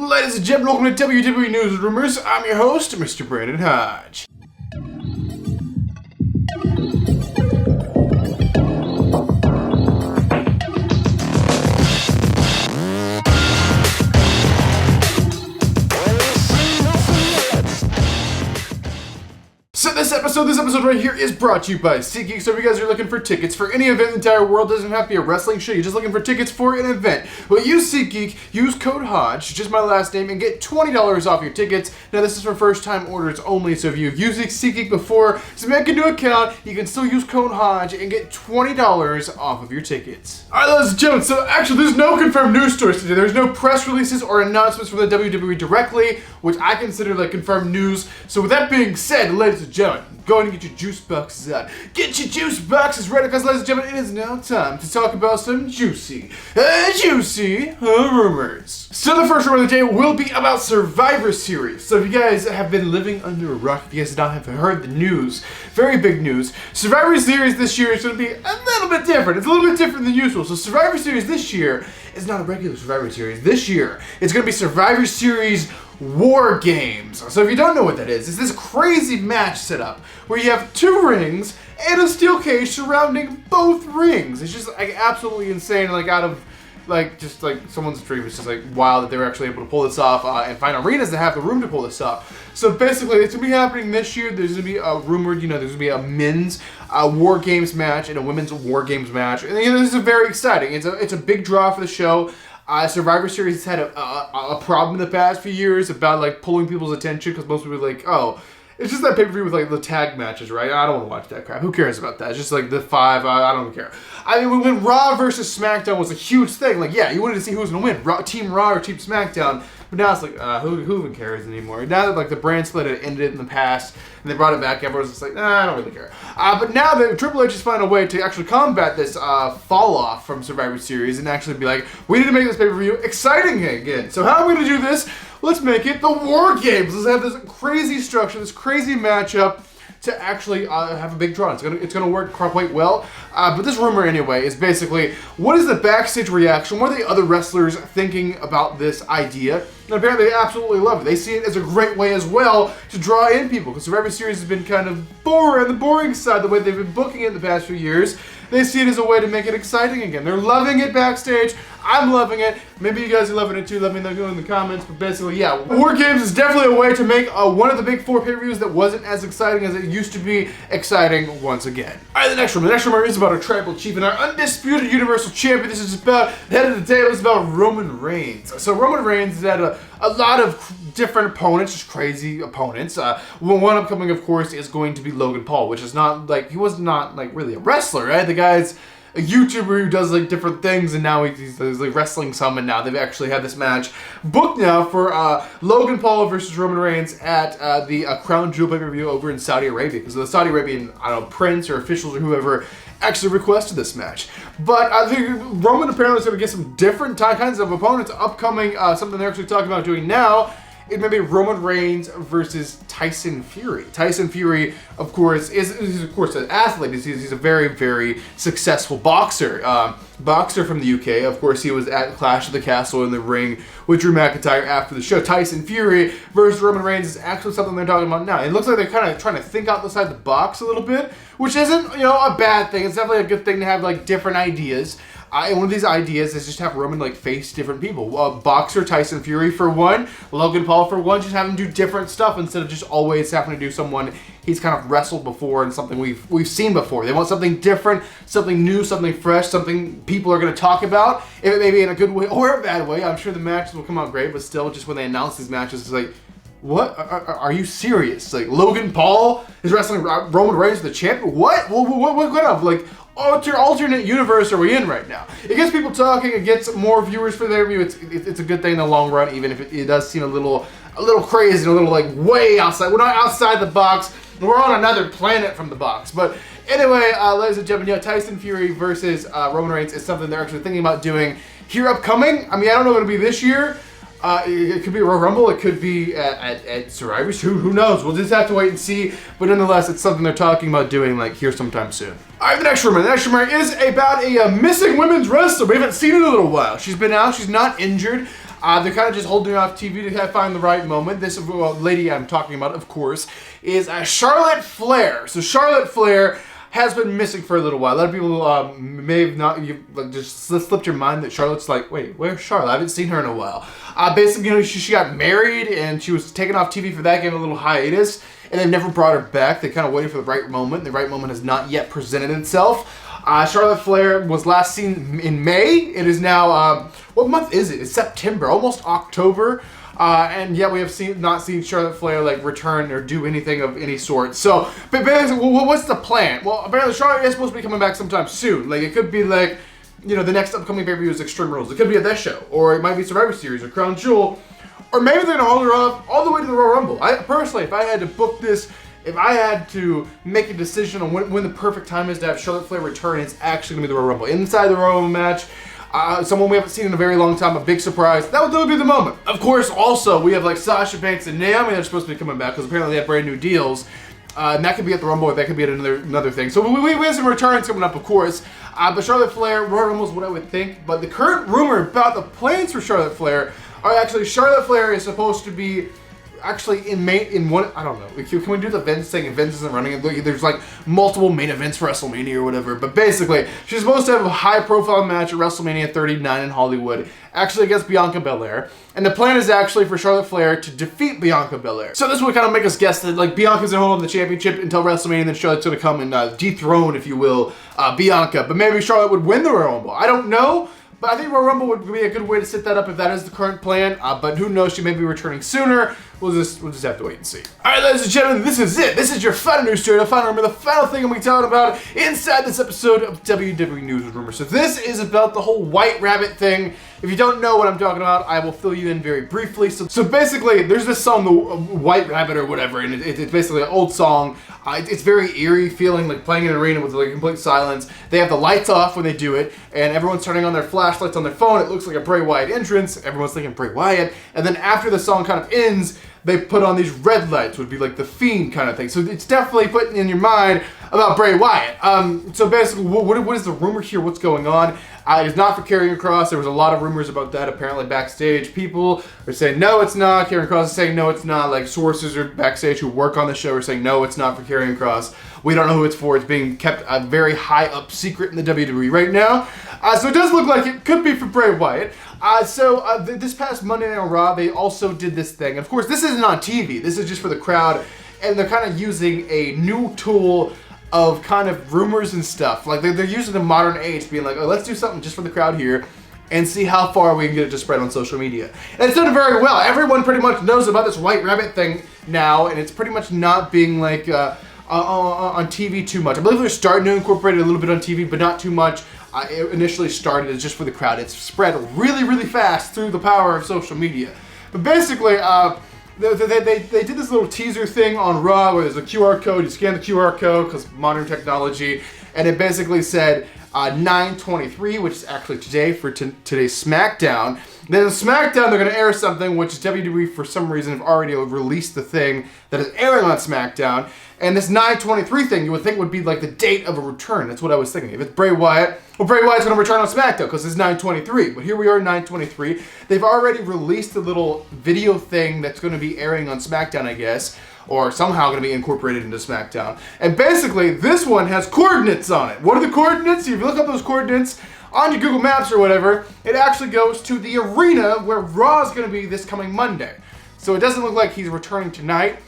Ladies and gentlemen, welcome to WWE News and Rumors. I'm your host, Mr. Brandon Hodge. So this episode right here is brought to you by SeatGeek. So if you guys are looking for tickets for any event in the entire world, doesn't have to be a wrestling show, you're just looking for tickets for an event, well, use SeatGeek, use code Hodge, just my last name, and get $20 off your tickets. Now this is for first time orders only, so if you've used SeatGeek before, so make a new account, you can still use code Hodge and get $20 off of your tickets. Alright, ladies and gentlemen, so actually there's no confirmed news stories today. There's no press releases or announcements from the WWE directly, which I consider like confirmed news. So with that being said, ladies and gentlemen, go ahead and get your juice boxes out. Get your juice boxes ready, because ladies and gentlemen, it is now time to talk about some juicy rumors. So the first rumor of the day will be about Survivor Series. So if you guys have been living under a rock, if you guys have not heard the news, very big news, Survivor Series this year is going to be a little bit different. It's a little bit different than usual. So Survivor Series this year is not a regular Survivor Series. This year, it's going to be Survivor Series War Games. So if you don't know what that is, it's this crazy match setup where you have two rings and a steel cage surrounding both rings. It's just like absolutely insane, like out of like just like someone's dream. It's just like wild that they were actually able to pull this off and find arenas that have the room to pull this off. So basically, it's gonna be happening this year. There's gonna be a rumored, there's gonna be a men's War Games match and a women's War Games match, and this is very exciting. It's a big draw for the show. Survivor Series has had a problem in the past few years about like pulling people's attention, because most people are like, oh, it's just that pay-per-view with like the tag matches, right? I don't want to watch that crap. Who cares about that? It's just like the five. I don't care. I mean, when Raw versus SmackDown was a huge thing, like yeah, you wanted to see who was going to win, Team Raw or Team SmackDown. But now it's like, who even cares anymore? Now that like the brand split had ended in the past and they brought it back, everyone's just like, I don't really care. But now that Triple H has found a way to actually combat this fall off from Survivor Series and actually be like, we need to make this pay-per-view exciting again. So how are we going to do this? Let's make it the War Games. Let's have this crazy structure, this crazy matchup to actually have a big draw. It's gonna work quite well. But this rumor anyway is basically, what is the backstage reaction? What are the other wrestlers thinking about this idea? And apparently they absolutely love it. They see it as a great way as well to draw in people, because Survivor Series has been kind of boring, the boring side, the way they've been booking it in the past few years. They see it as a way to make it exciting again. They're loving it backstage. I'm loving it. Maybe you guys are loving it too. Let me know in the comments. But basically, yeah, War Games is definitely a way to make one of the big four pay-per-views that wasn't as exciting as it used to be exciting once again. All right, the next rumor is about our tribal chief and our undisputed Universal Champion. This is about the head of the table. It's about Roman Reigns. So Roman Reigns has had a lot of different opponents, just crazy opponents. One upcoming, of course, is going to be Logan Paul, which is not like, he was not like really a wrestler, right? The guy's a YouTuber who does like different things, and now he's like wrestling some, and now they've actually had this match booked now for Logan Paul versus Roman Reigns at the Crown Jewel pay-per-view over in Saudi Arabia, because the Saudi Arabian, prince or officials or whoever actually requested this match. But I think Roman apparently is going to get some different kinds of opponents upcoming, something they're actually talking about doing now. It may be Roman Reigns versus Tyson Fury. Tyson Fury, of course, is of course an athlete. He's a very, very successful boxer. Boxer from the UK. Of course, he was at Clash of the Castle in the ring with Drew McIntyre after the show. Tyson Fury versus Roman Reigns is actually something they're talking about now. It looks like they're kind of trying to think outside the box a little bit, which isn't, a bad thing. It's definitely a good thing to have like different ideas. And one of these ideas is just have Roman like face different people. Boxer Tyson Fury for one, Logan Paul for one. Just have him do different stuff instead of just always having to do someone he's kind of wrestled before and something we've seen before. They want something different, something new, something fresh, something people are going to talk about. If it may be in a good way or a bad way, I'm sure the matches will come out great. But still, just when they announce these matches, it's like, what? Are you serious? Like Logan Paul is wrestling Roman Reigns for the champion? What? What kind of like alternate universe are we in right now? It gets people talking. It gets more viewers for their view. It's a good thing in the long run, even if it does seem a little crazy, a little like way outside. We're not outside the box. We're on another planet from the box. But anyway, ladies and gentlemen, Tyson Fury versus Roman Reigns is something they're actually thinking about doing here upcoming. I mean, I don't know if it'll be this year. It could be a Royal Rumble. It could be at Survivor. Who knows? We'll just have to wait and see. But nonetheless, it's something they're talking about doing like here sometime soon. All right, the next rumor. The next rumor is about a missing women's wrestler. We haven't seen her in a little while. She's been out. She's not injured. They're kind of just holding off TV to kind of find the right moment. This lady I'm talking about, of course, is Charlotte Flair. So Charlotte Flair has been missing for a little while. A lot of people may have not just slipped your mind that Charlotte's like, wait, where's Charlotte? I haven't seen her in a while. Basically, she got married and she was taken off TV for that, gave a little hiatus, and they've never brought her back. They kind of waited for the right moment. The right moment has not yet presented itself. Charlotte Flair was last seen in May. It is now, what month is it? It's September, almost October. And yet we have not seen Charlotte Flair like return or do anything of any sort. So, but basically, what's the plan? Well, apparently Charlotte is supposed to be coming back sometime soon. Like, it could be like, you know, the next upcoming pay-per-view is Extreme Rules. It could be at this show, or it might be Survivor Series or Crown Jewel, or maybe they're gonna hold her off all the way to the Royal Rumble. I personally, if I had to book this, if I had to make a decision on when the perfect time is to have Charlotte Flair return, it's actually gonna be the Royal Rumble. Inside the Royal Rumble match. Someone we haven't seen in a very long time, a big surprise. That would be the moment. Of course, also, we have like Sasha Banks and Naomi that are supposed to be coming back because apparently they have brand new deals. And that could be at the Rumble, or that could be at another thing. So we have some returns coming up, of course. But Charlotte Flair, Royal Rumble is what I would think. But the current rumor about the plans for Charlotte Flair are actually Charlotte Flair is supposed to be actually in one, I don't know. Can we do the Vince thing? If Vince isn't running it, there's like multiple main events for WrestleMania or whatever. But basically, she's supposed to have a high-profile match at WrestleMania 39 in Hollywood, actually against Bianca Belair. And the plan is actually for Charlotte Flair to defeat Bianca Belair. So this would kind of make us guess that like Bianca's gonna hold on the championship until WrestleMania, and then Charlotte's gonna come and dethrone, if you will, Bianca. But maybe Charlotte would win the Royal Rumble. I don't know. But I think Royal Rumble would be a good way to set that up if that is the current plan. But who knows? She may be returning sooner. We'll just have to wait and see. All right, ladies and gentlemen, this is it. This is your final news story. The final rumor, the final thing I'm going to be talking about inside this episode of WWE News with Rumors. So this is about the whole White Rabbit thing. If you don't know what I'm talking about, I will fill you in very briefly. So basically, there's this song, the White Rabbit or whatever, and it's basically an old song. It's very eerie feeling, like playing in an arena with like complete silence. They have the lights off when they do it, and everyone's turning on their flashlights on their phone. It looks like a Bray Wyatt entrance. Everyone's thinking Bray Wyatt. And then after the song kind of ends, they put on these red lights, would be like the Fiend kind of thing. So it's definitely putting in your mind about Bray Wyatt. So basically, what is the rumor here? What's going on? It's not for Karrion Kross. There was a lot of rumors about that apparently backstage. People are saying, no, it's not. Karrion Kross is saying, no, it's not. Like, sources are backstage who work on the show are saying, no, it's not for Karrion Kross. We don't know who it's for. It's being kept a very high up secret in the WWE right now. So it does look like it could be for Bray Wyatt. This past Monday Night Raw, they also did this thing. Of course, this isn't on TV. This is just for the crowd. And they're kind of using a new tool of kind of rumors and stuff. Like, they're using the modern age, being like, oh, let's do something just for the crowd here and see how far we can get it to spread on social media. And it's done very well. Everyone pretty much knows about this White Rabbit thing now, and it's pretty much not being like on TV too much. I believe they're starting to incorporate it a little bit on TV, but not too much. It initially started as just for the crowd. It's spread really, really fast through the power of social media. But basically, they did this little teaser thing on Raw where there's a QR code. You scan the QR code because modern technology, and it basically said 9/23, which is actually today for today's SmackDown. Then on SmackDown, they're going to air something, which is WWE, for some reason, have already released the thing that is airing on SmackDown. And this 9/23 thing, you would think would be like the date of a return. That's what I was thinking. If it's Bray Wyatt, well, Bray Wyatt's going to return on SmackDown because it's 9/23. But here we are, 9/23. They've already released a little video thing that's going to be airing on SmackDown, I guess, or somehow going to be incorporated into SmackDown. And basically, this one has coordinates on it. What are the coordinates? If you look up those coordinates on your Google Maps or whatever, it actually goes to the arena where Raw is going to be this coming Monday. So it doesn't look like he's returning tonight.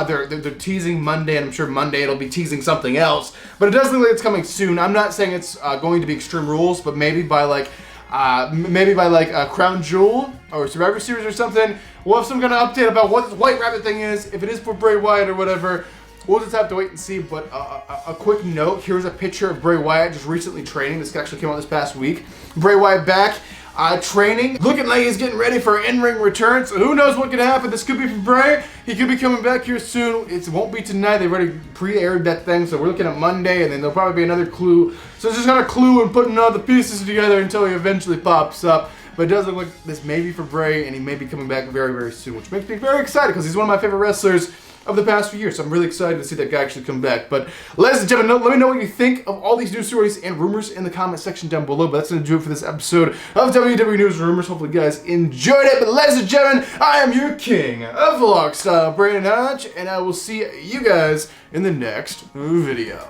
They're teasing Monday, and I'm sure Monday it'll be teasing something else. But it does look like it's coming soon. I'm not saying it's going to be Extreme Rules, but maybe by like Crown Jewel or Survivor Series or something, we'll have some kind of update about what this White Rabbit thing is. If it is for Bray Wyatt or whatever, we'll just have to wait and see. But a quick note: here's a picture of Bray Wyatt just recently training. This actually came out this past week. Bray Wyatt back. Training, looking like he's getting ready for an in-ring return, so who knows what could happen. This could be for Bray. He could be coming back here soon. It won't be tonight. They've already pre-aired that thing, so we're looking at Monday, and then there'll probably be another clue. So it's just kind of clue and putting all the pieces together until he eventually pops up. But it does look like this may be for Bray, and he may be coming back very, very soon, which makes me very excited because he's one of my favorite wrestlers. of the past few years. So I'm really excited to see that guy actually come back. But ladies and gentlemen, let me know what you think of all these news stories and rumors in the comment section down below. But that's going to do it for this episode of WWE News and Rumors. Hopefully you guys enjoyed it. But ladies and gentlemen, I am your king of vlog style, Brandon Hodge, and I will see you guys in the next video.